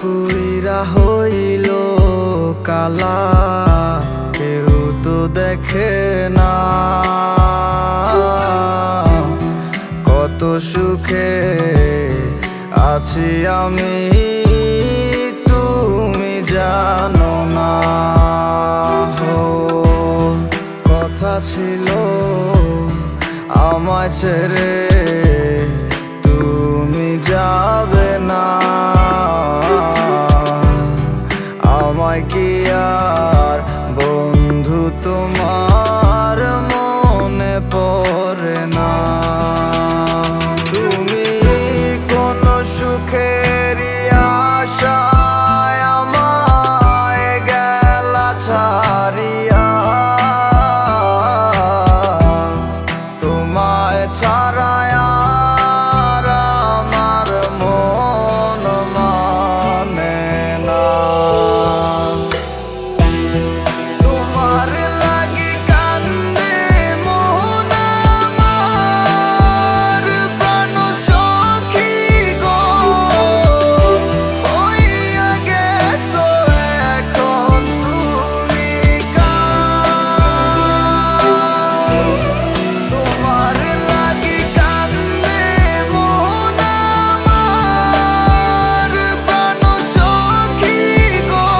পুইরা হইল কালা, কেউ তো দেখে না কত সুখে আছি আমি, তুমি জানো না। কথা ছিল আমায় ছেড়ে তুমি যাবে না, আমায় কি আর বন্ধু তোমার মনে পড়ে না? তুমি কোন সুখেরই আশায় আমায় গেলা ছাড়িয়া, তোমায় ছাড়ায় আর আমার মন মানে না। তোমার লাগি কান্দে মন আমার, প্রাণ সখী গো হইয়া গেছো এখন তুমি কার। তোমার লাগি কান্দে মন আমার, প্রাণ সখী গো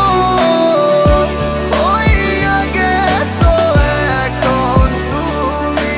হইয়া গেছো এখন তুমি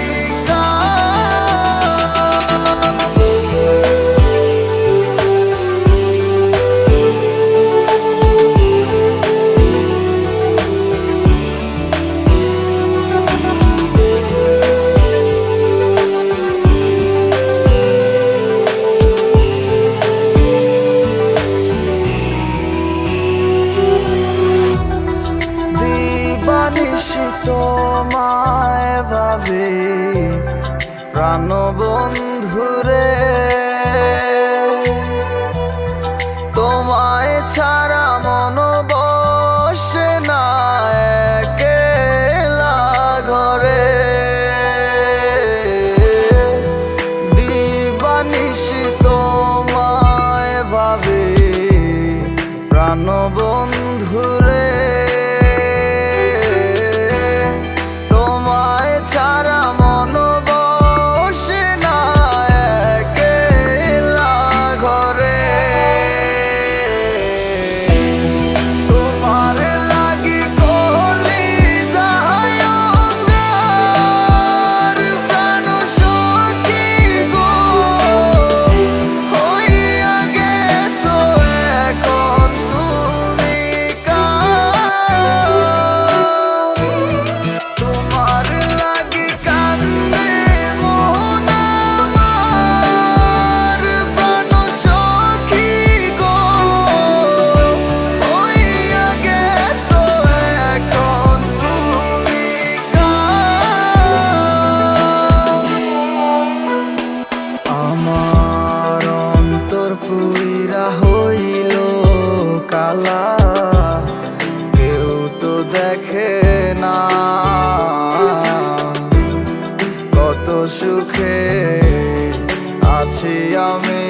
দিবানিশি তোমায় ভাবি প্রাণ বন্ধুরে, তোমায় ছাড়া মন বসে না একলা ঘরে। দিবানিশি তোমায় ভাবি প্রাণ বন্ধুরে, তোমায় ছাড়া মন বসে না একলা ঘরে। তোমার লাগি কলিজায় অঙ্গার, প্রাণ সখী গো হইয়া গেছো এখন তুমি কার। তোমার লাগি কান্দে মন আমার, প্রাণ সখী গো হইয়া গেছো এখন তুমি কার। আমার অন্তর পুইরা হইল কালা, কেউ তো দেখে না কত সুখে আছি আমি,